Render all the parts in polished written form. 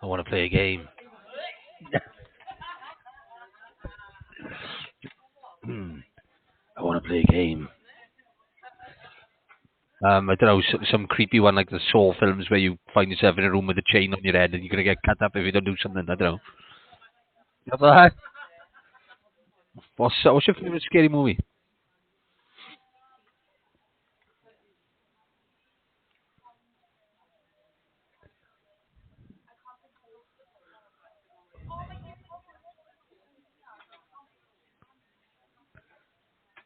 I want to play a game. I want to play a game. I don't know, some creepy one like the Saw films where you find yourself in a room with a chain on your head and you're gonna get cut up if you don't do something. I don't know. What the heck? What's your favorite scary movie?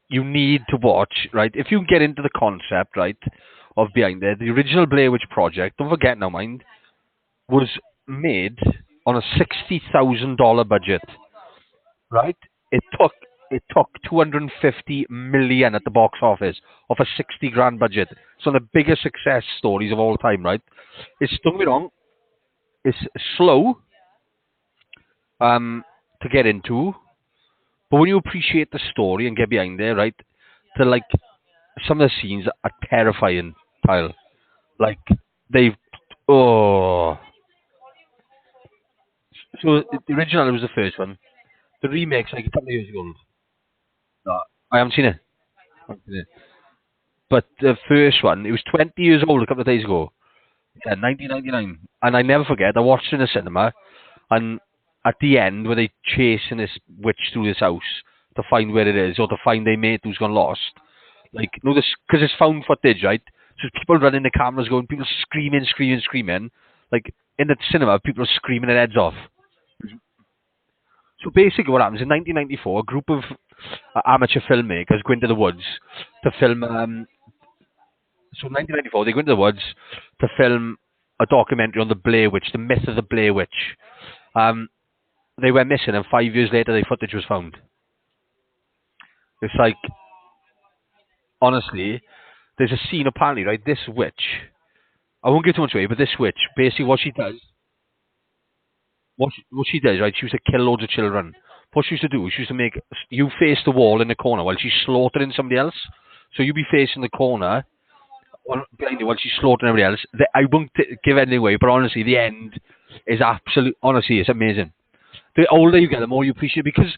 You need to watch, right? If you get into the concept, right, of behind there, the original Blair Witch Project, don't forget now, mind, was made on a $60,000 budget, right? It took it took 250 million at the box office off a 60 grand budget. It's one of the biggest success stories of all time, right? It's don't get me wrong, it's slow to get into, but when you appreciate the story and get behind there, right, to like some of the scenes are terrifying, Kyle. Like they've oh so the original was the first one. The remake's like a couple of years ago. No, I haven't seen it. I haven't seen it. But the first one, it was 20 years old a couple of days ago. Yeah, 1999. And I never forget, I watched it in the cinema, and at the end, where they chasing this witch through this house to find where it is, or to find their mate who's gone lost. Like, no, this, because it's found footage, right? So people running the cameras going, people screaming, screaming, screaming. Like, in the cinema, people are screaming their heads off. So basically, what happens in 1994, a group of amateur filmmakers go into the woods to film. So 1994, they go into the woods to film a documentary on the Blair Witch, the myth of the Blair Witch. Um, they went missing, and 5 years later, their footage was found. It's like, honestly, there's a scene apparently, right? This witch, I won't give too much away, but this witch, basically, what she does, right? She used to kill loads of children. What she used to do, she used to make you face the wall in the corner while she's slaughtering somebody else. So you be facing the corner behind you while she's slaughtering everybody else. I won't give anything away, but honestly, the end is absolute. Honestly, it's amazing. The older you get, the more you appreciate it, because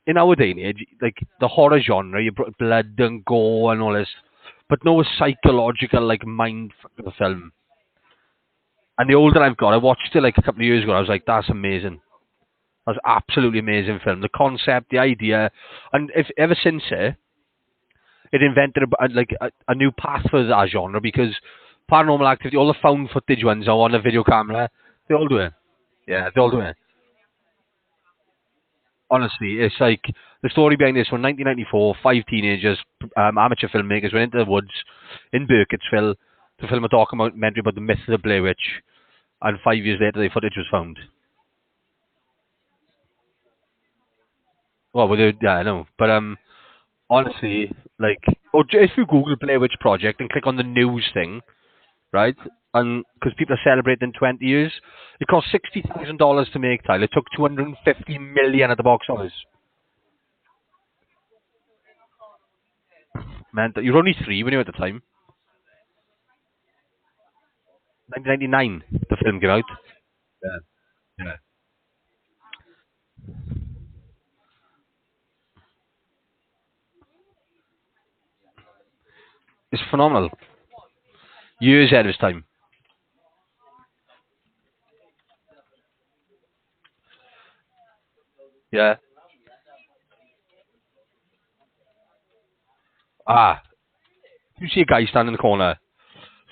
in our day and age, like the horror genre, you put blood and gore and all this, but no psychological like mind fucking film. And the older I've got, I watched it like a couple of years ago. I was like, that's amazing. That's absolutely amazing film. The concept, the idea, and if ever since it invented a new path for that genre because Paranormal Activity, all the found footage ones are on a video camera. They all do it. Yeah, they all do it. Honestly, it's like the story behind this one, 1994, five teenagers, amateur filmmakers, went into the woods in Burkittsville to film a documentary about the myth of the Blair Witch, and 5 years later, the footage was found. Well, yeah, I know, but honestly, like, or if you Google Blair Witch Project and click on the news thing, right? And because people are celebrating 20 years, it cost $60,000 to make. Tyler, it took 250 million at the box office. Man, you were only three when you were at the time. 1999, the film came out. Yeah, yeah. It's phenomenal. Years ahead of its time. Yeah. Ah, you see a guy standing in the corner.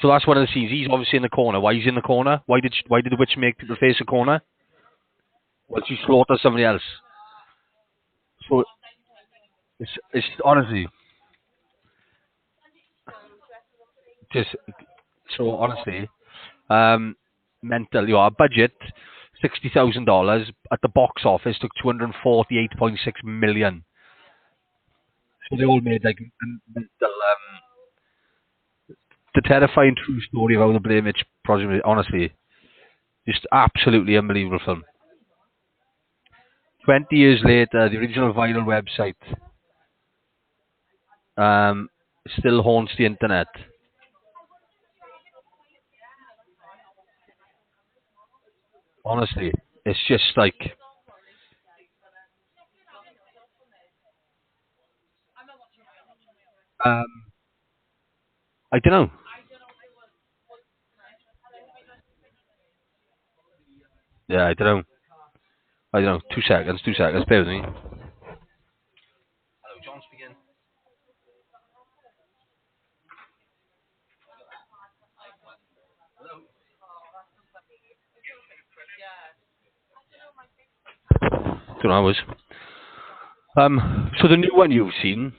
So that's one of the scenes. He's obviously in the corner. Why he's in the corner? Why did the witch make people face a corner? Well, she slaughtered somebody else. So it's honestly just so honestly mental. You know, our budget $60,000 at the box office took 248.6 million. So they all made like mental. The terrifying true story of how the Blair Witch Project. Honestly, just absolutely unbelievable film. 20 years later, the original viral website um, still haunts the internet. Honestly, it's just like um, I don't know. Yeah, I don't know. I don't know. 2 seconds. 2 seconds. Bear with me. Hello, John speaking. Don't know. I was. So the new one you've seen,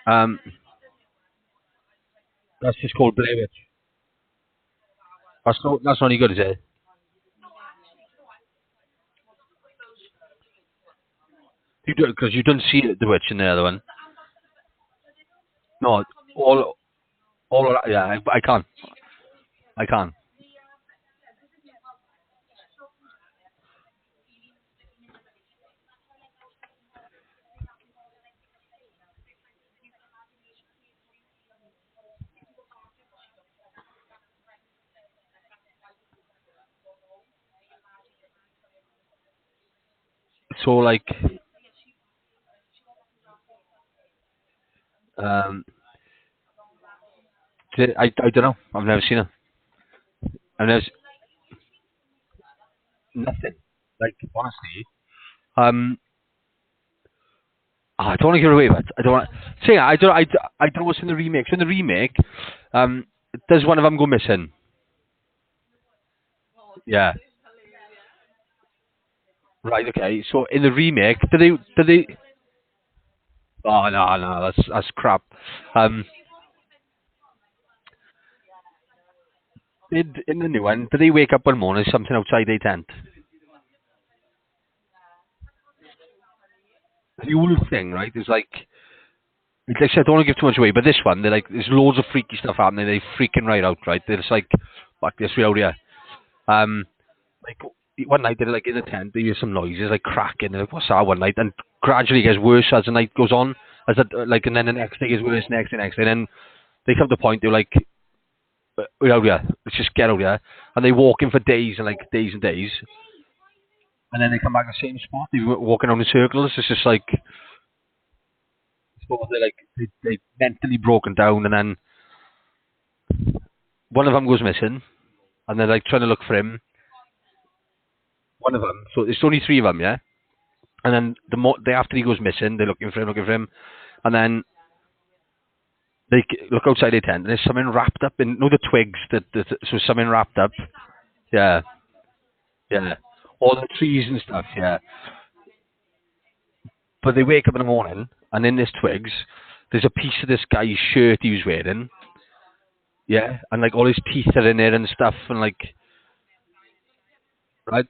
um, that's just called Blair Witch. That's not any good, is it? You do because you don't see the witch in the other one. No, all of that, yeah, I can't. I can't. So like, um, I don't know. I've never seen her. I've never nothing. Like honestly, I don't want to give it away, but I don't want. See, I don't know what's in the remake. So in the remake, does one of them go missing? Yeah. Right. Okay. So in the remake, do they? Oh no, no, that's crap. Um, in the new one, do they wake up one morning, something outside their tent? The whole thing, right? Is like, like I said, I don't want to give too much away, but this one, they're like, there's loads of freaky stuff happening. They freaking right out, right? They're just like, fuck this, we out here. Um, like one night they're like in the tent, they hear some noises like cracking. They're like, what's that? One night, and gradually it gets worse as the night goes on. As it, like, and then the next day gets worse, next day, and then they come to the point they're like, we're out here. Let's just get out here. And they walk in for days and like days and days, and then they come back to the same spot. They're walking around in circles. It's just like, suppose they're like they mentally broken down, and then one of them goes missing, and they're like trying to look for him. One of them. So it's only three of them, yeah. And then day after he goes missing, they're looking for him, and then they look outside their tent, and there's something wrapped up in, the twigs so something wrapped up. Yeah, yeah. All the trees and stuff, yeah. But they wake up in the morning, and in this twigs, there's a piece of this guy's shirt he was wearing. Yeah, and like all his teeth are in there and stuff, and like, right?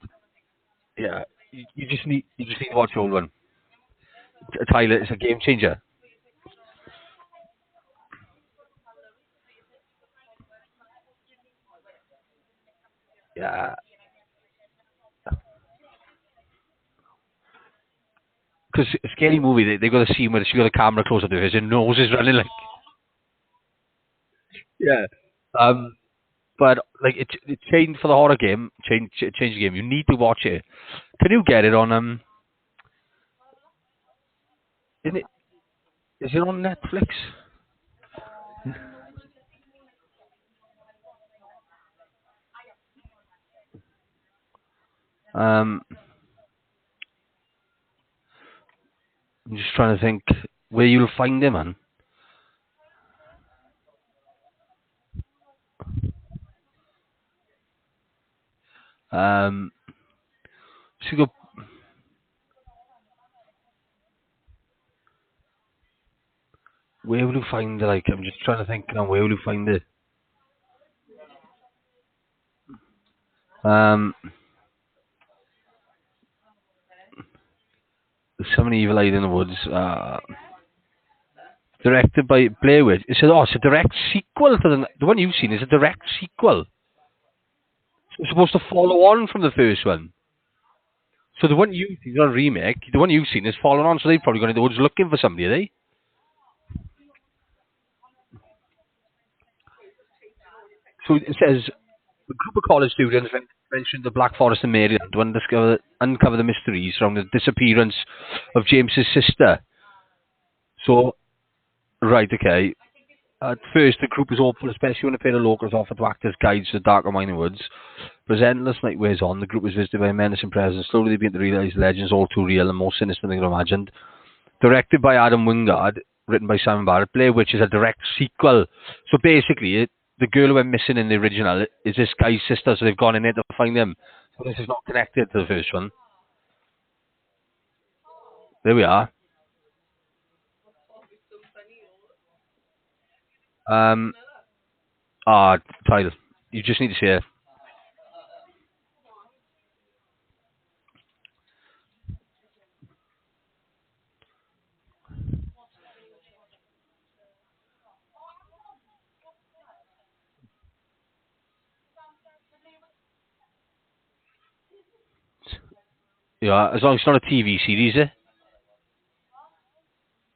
Yeah. You just need to watch the old one. Tyler, it's a game changer. Yeah. Because a scary movie, they got a scene where she got a camera close up to her, her nose is running like. Yeah. Um, but like it changed for the horror game. Change the game. You need to watch it. Can you get it on Is it is it on Netflix? Um, I'm just trying to think where you'll find it, man. Um, so you go, where will you find it? Like I'm just trying to think now. Where will you find it? Um, there's so many evil eyes in the woods. Directed by Blair Witch. It's a direct sequel to the one you've seen. Is a direct sequel. It's supposed to follow on from the first one. So the one you see is not a remake. The one you've seen is following on. So they've probably gone into the woods looking for somebody, are they? So it says a group of college students. mentioned the Black Forest in Maryland to uncover the mysteries around the disappearance of James's sister. So, right, okay. At first, the group was hopeful, especially when a pair of locals offered to act as guides to the darker mining woods. But as endless night wears on, the group was visited by a menacing presence. Slowly, they began to realise the legends all too real and more sinister than they could have imagined. Directed by Adam Wingard, written by Simon Barrett, Blair Witch is a direct sequel. So basically, the girl who went missing in the original is this guy's sister, so they've gone in there to find them. So this is not connected to the first one. There we are. Um, title. You just need to see it. Yeah, as long as it's not a TV series, eh?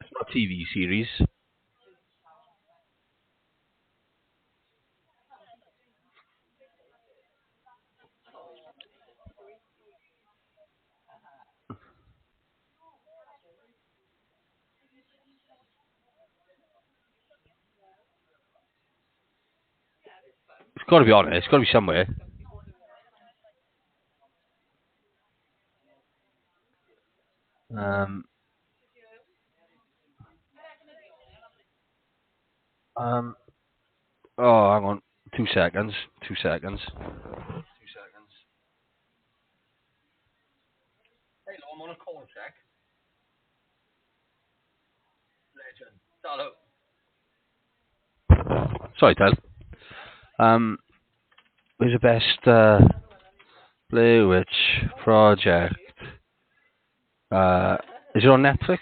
It's not a TV series. It's got to be on it. It's got to be somewhere. Um, um, oh, hang on. 2 seconds. 2 seconds. 2 seconds. Hey, I'm on a call check. Legend. Hello. Sorry, Ted. Who's the best Blair Witch Project? Is it on Netflix?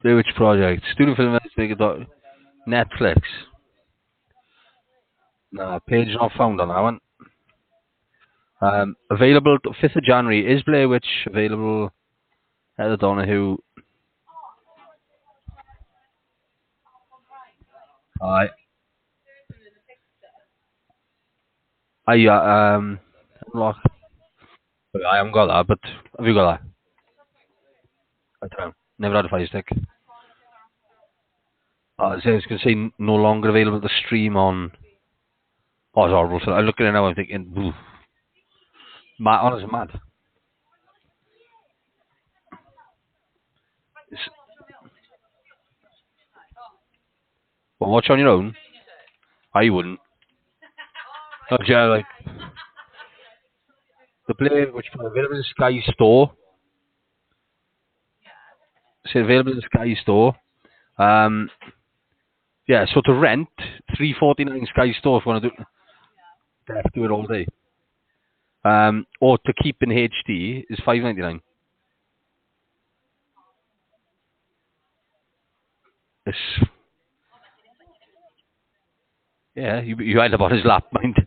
Blair Witch Project. Student film investigator. Netflix. No, page not found on that one. Available 5th of January. Is Blair Witch available? Heather Donahue. I unlock. I haven't got that, but have you got that? I don't know. Never had a Fire Stick. I was going to say no longer available to stream on. Oh, it's horrible. So I'm looking at it now. I'm thinking, ooh, mad. Honestly, mad. It's, well, watch on your own. I wouldn't. Okay, like the Blair Witch available in the Sky Store. It's available in the Sky Store. Yeah. So to rent, $3.49 Sky Store if you want to do it all day. Or to keep in HD is $5.99. It's yeah. You end up on his lap, mind.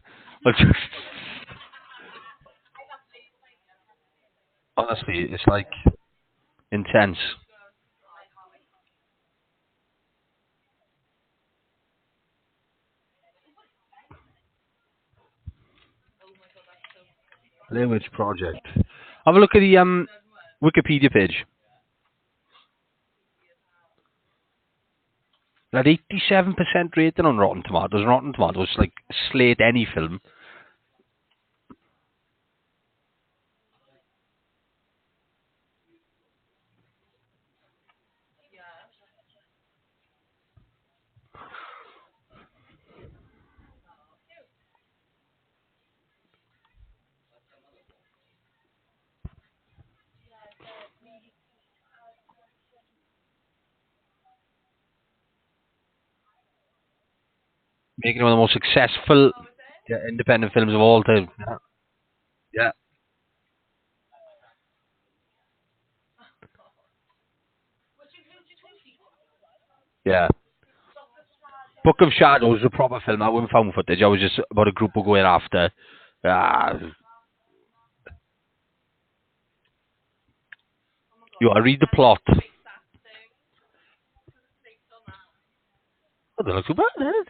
Honestly, it's like intense. Blair Witch Project. Have a look at the Wikipedia page. It had 87% rating on Rotten Tomatoes. Rotten Tomatoes like slate any film. Making one of the most successful independent films of all time. Yeah. Yeah. Yeah. Book of Shadows was a proper film. I wasn't found footage. I was just about a group of going after. Uh, I read the plot. Oh, they look too bad, eh?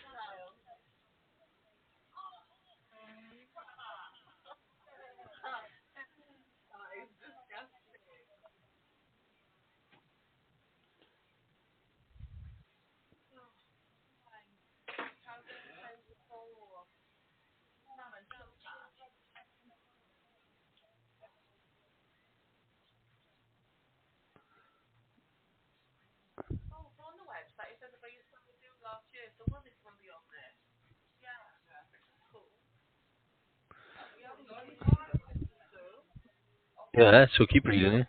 Yeah, so keep reading it.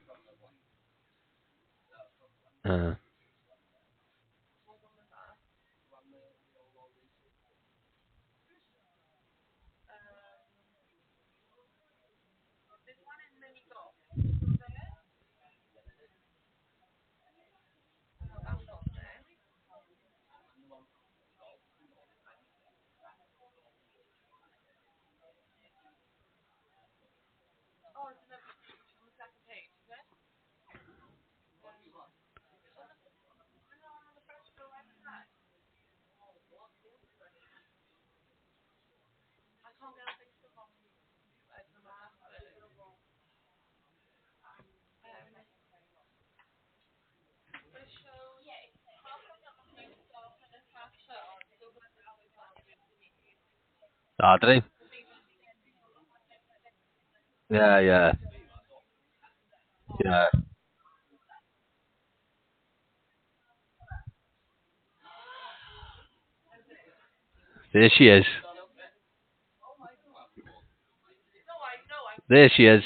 Uh, did I? Yeah, yeah, yeah. There she is. There she is.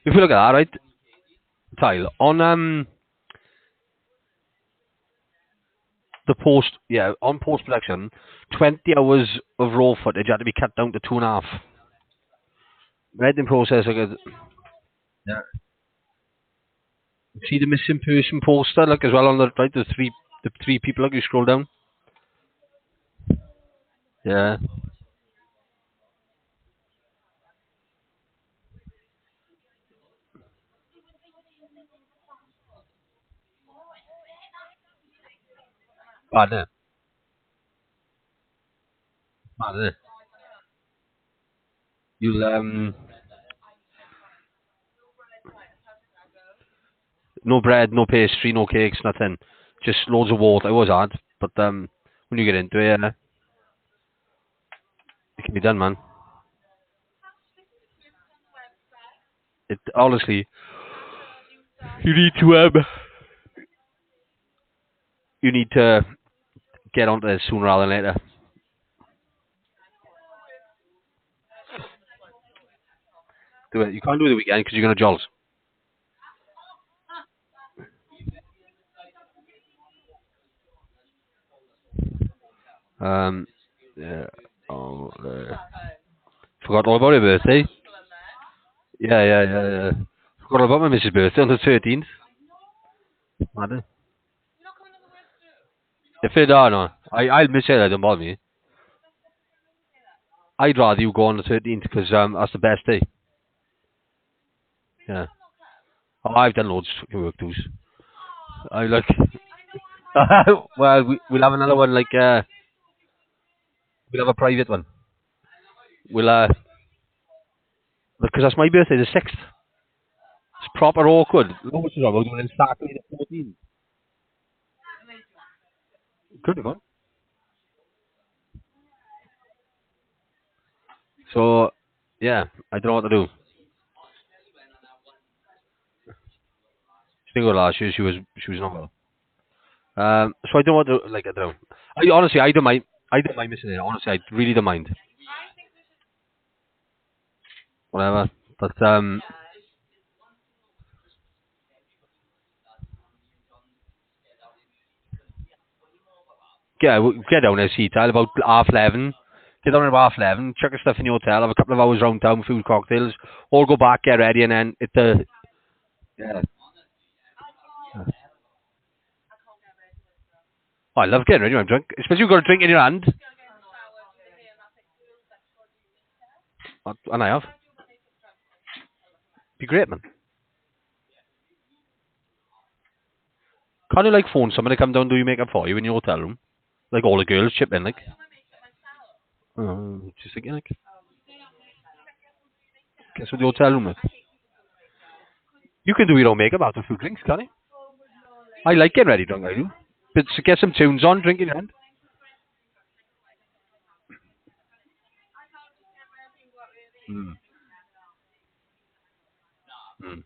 If you look at that, right, Tile, on the post, yeah, on post production, 20 hours of raw footage had to be cut down to 2.5. Editing process, like, yeah. See the missing person poster, like as well on the right, the three people. Like you scroll down. Yeah, bad, innit? Bad, innit? You'll no bread, no pastry, no cakes, nothing. Just loads of water. It was hard, but when you get into it, yeah, it can be done, man. It honestly, you need to you need to get onto this sooner rather than later. Do it. You can't do it the weekend because you're gonna jolls. Um, yeah. Oh, forgot all about your birthday. Yeah, yeah, yeah, yeah. Forgot all about my missus' birthday on the 13th. Mad. If it, no, I'll miss it. That don't bother me. I'd rather you go on the 13th because that's the best day. Yeah. Oh, I've done loads of fucking work too. I like. Well, we'll have another one like we'll have a private one. We'll because that's my birthday, the 6th. It's proper awkward. Loads of we're doing Saturday the 14th. Could have gone. So yeah, I don't know what to do. She didn't go last year. She was not well. So I don't want to like I don't know. I honestly I don't mind. I don't mind missing it. Honestly, I really don't mind. Whatever. But get down there, see Tal about 11:30. Get down at about 11:30. Check your stuff in the hotel. Have a couple of hours round town, food, cocktails. All go back, get ready, and then it. Yeah. Oh, I love getting ready when I'm drunk, especially you've got a drink in your hand. And I have. Be great, man. Can't you like phone someone to come down and do your makeup for you in your hotel room? Like all the girls chip in, like. Just thinking, like, guess what the hotel room, like. You can do your own makeup after a few drinks, can't you? I like getting ready drunk, I do. But to get some tunes on, drink in your hand. Mm. Mm.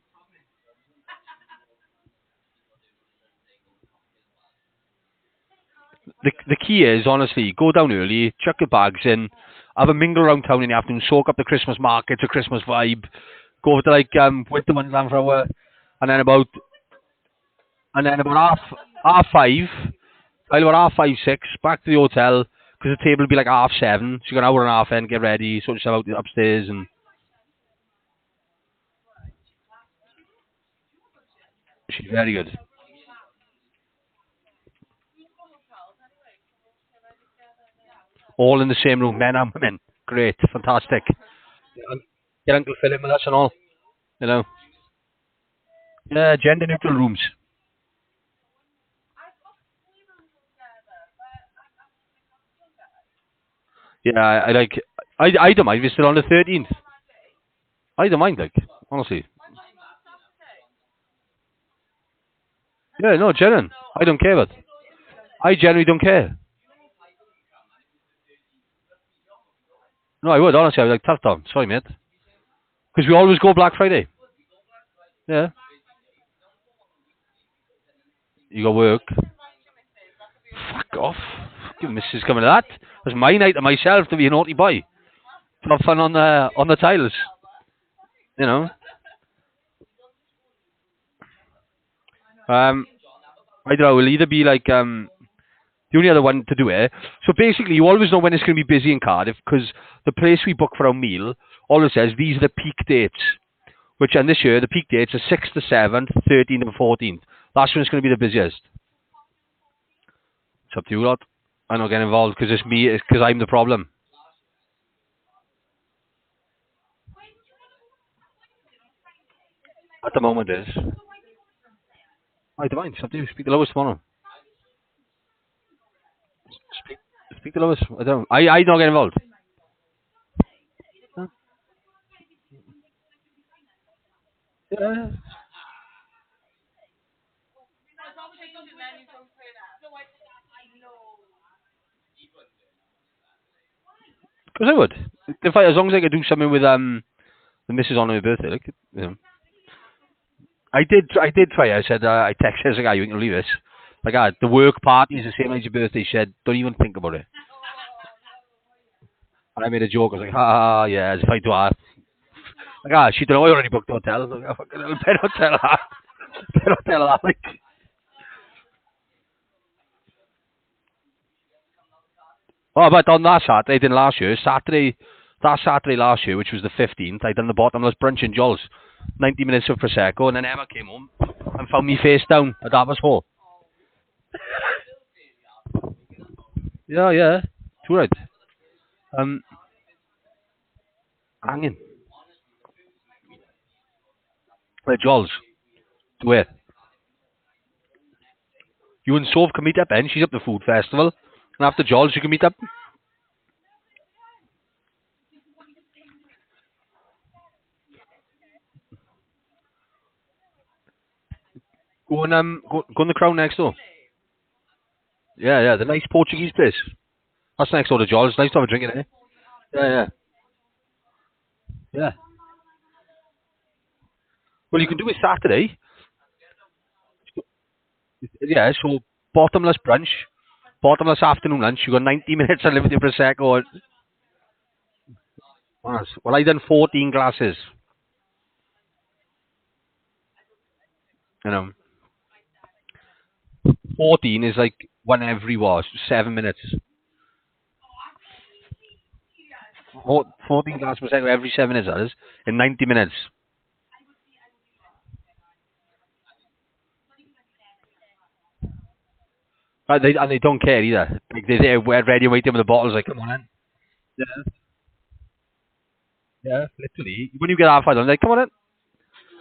the key is, honestly, go down early, chuck your bags in, have a mingle around town in the afternoon, soak up the Christmas markets, a Christmas vibe, go over to like Winter Wonderland for an hour, and then about half five, while about half five, six, back to the hotel, because the table will be like half seven, so you got an hour and a half in, get ready, sort yourself out upstairs, and she's very good. All in the same room, men and women. Great, fantastic. Get Uncle Philip with us and all, you know. Yeah, gender neutral rooms. Yeah, I like. I don't mind if it's still on the 13th. I don't mind, like, honestly. Yeah, no, genuine. I don't care, but I genuinely don't care. No, I would, honestly. I would like, tough down. Sorry, mate. Because we always go Black Friday. Yeah. You got work. Fuck off. Give Mrs. coming to that. It's my night to myself to be a naughty boy. To have fun on the tiles. You know. Um, I don't know. It'll either be like the only other one to do it. So basically, you always know when it's going to be busy in Cardiff because the place we book for our meal always says these are the peak dates. Which, and this year, the peak dates are 6th to 7th, 13th and 14th. That's when it's going to be the busiest. It's up to you lot. I don't get involved because it's me, it's because I'm the problem. At the moment, it is. I don't mind. It's up to you. Speak to Lois tomorrow. Speak, speak to Lois. I don't. I don't get involved. Huh? Yeah. Because I would. If I, as long as I could do something with the missus on her birthday, like, you know. I did try. I said I texted her, I was like, you can leave this. Like, the work party is the same as your birthday. She said, don't even think about it. And I made a joke. I was like, ha, yeah, as if I do that. Like, she don't know I already booked the hotel. I was like, fucking hell, better not tell her. Better not tell her that. Like, oh, but on that Saturday, I did last year. That Saturday last year, which was the 15th, I done the bottomless brunch in Joel's. 90 minutes of Prosecco, and then Emma came home and found me face down at Davos Hall. Yeah, yeah. Too right. Um, hanging. Where Joel's. To where? You and Soph can meet up then. She's up the food festival. And after Joel's, you can meet up. Go on the Crown next door. Yeah, yeah, the nice Portuguese place. That's next door to Joel's. It's nice to have a drink in there. Yeah, yeah, yeah. Well, you can do it Saturday. Yeah, so bottomless brunch, bottomless afternoon lunch. You got 90 minutes to live with your Prosecco. Well, I done 14 glasses. You know, 14 is like one every 7 minutes. 14 glasses Prosecco every 7 minutes, that is, in 90 minutes. And they don't care either. Like, they're ready waiting with the bottles, like, come on in. Yeah, yeah, literally. When you get half done, like, come on in.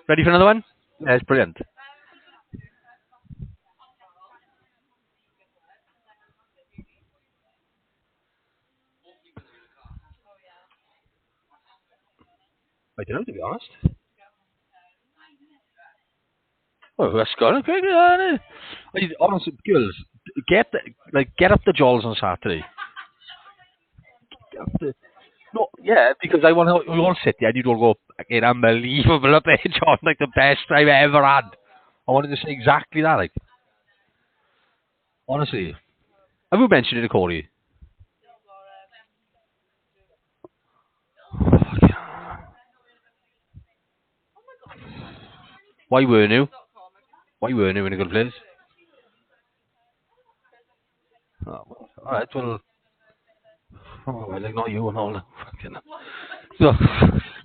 Ready for another one? Yeah, it's brilliant. I don't know, to be honest. Oh, that's good. Okay, yeah. Honestly, girls, get up the Jolls on Saturday. Get up the, no, yeah, because I want to. We all sit there and you don't go, again, unbelievable up there, John, like the best I've ever had. I wanted to say exactly that, like, honestly. Have you mentioned it to Corey? Why weren't you? Why weren't you in a good place? Oh, alright, well, like not you and all now. Fucking hell.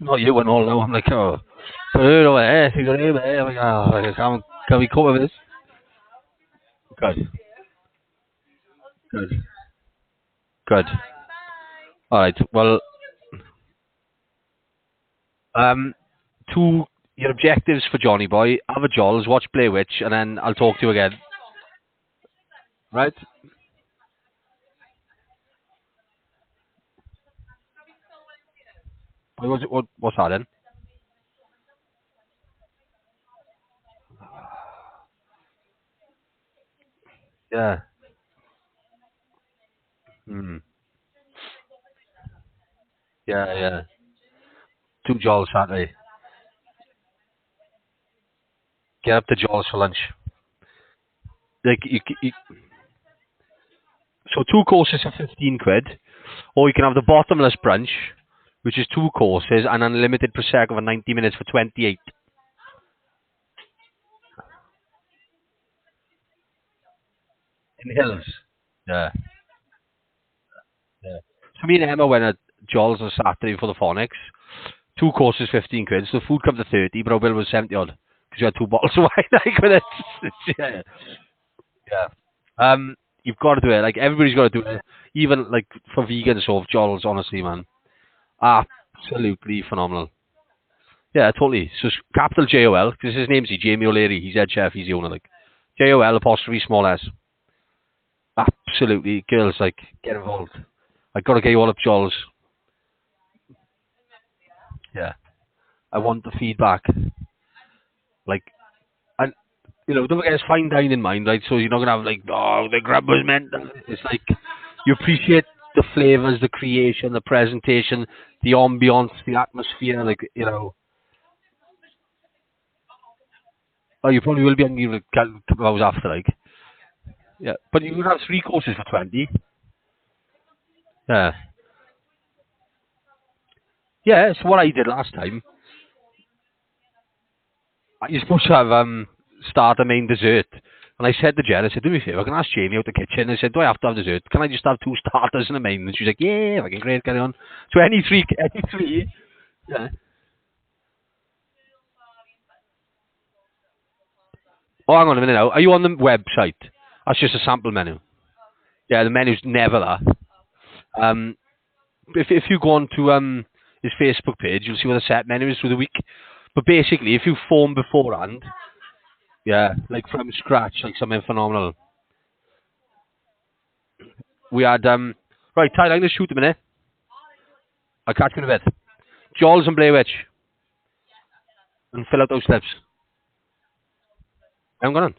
Not you and all now. I'm like, oh, so over there, you got him there. I'm like, oh, like, can we cover this? Good, good, good. Alright, well, um, two your objectives for Johnny Boy: have a Jolls, watch Blair Witch, and then I'll talk to you again. Right? What's that then? Yeah. Hmm. Yeah, yeah. Two Jolls Saturday. Get up to Jolls for lunch. Like so two courses are 15 quid, or you can have the bottomless brunch, which is two courses and unlimited prosecco for 90 minutes for 28. In the hills. Yeah, yeah. So me and Emma went at Jolls on Saturday for the Phonics. Two courses 15 quid, so the food comes to 30, but our bill was 70 odd because you had two bottles of wine like with it. Yeah, yeah. You've got to do it. Like everybody's got to do it. Even like for vegans, so Jolls, honestly, man, absolutely phenomenal. Yeah, totally. So capital JOL, because his name's Jamie O'Leary. He's head chef. He's the owner. Like JOL apostrophe small s. Absolutely, girls, like get involved. I gotta get you all up Jolls. Yeah, I want the feedback. Like, and don't forget it's fine dining in mind, right? So you're not gonna have like, oh, the grub was mental. It's like you appreciate the flavors, the creation, the presentation, the ambiance, the atmosphere. Like, oh, you probably will be hungry like, a couple of hours after, like. Yeah, but you would have three courses for 20. Yeah. Yeah, it's what I did last time. You're supposed to have starter, main, dessert. And I said to Jen, I said, do me a favour, I can ask Jamie out the kitchen. I said, do I have to have dessert? Can I just have two starters and a main? And she's like, yeah, fucking great, carry on. So any three. Yeah. Oh, hang on a minute now. Are you on the website? That's just a sample menu. Yeah, the menu's never that. Um, if you go on to his Facebook page, you'll see what the set menu is for the week. But basically, if you form beforehand, yeah, like from scratch, like something phenomenal. We had right, Tyler, I'm gonna shoot a minute. I'll catch you in a bit. Jolls and Blair Witch. And fill out those steps. I'm going on.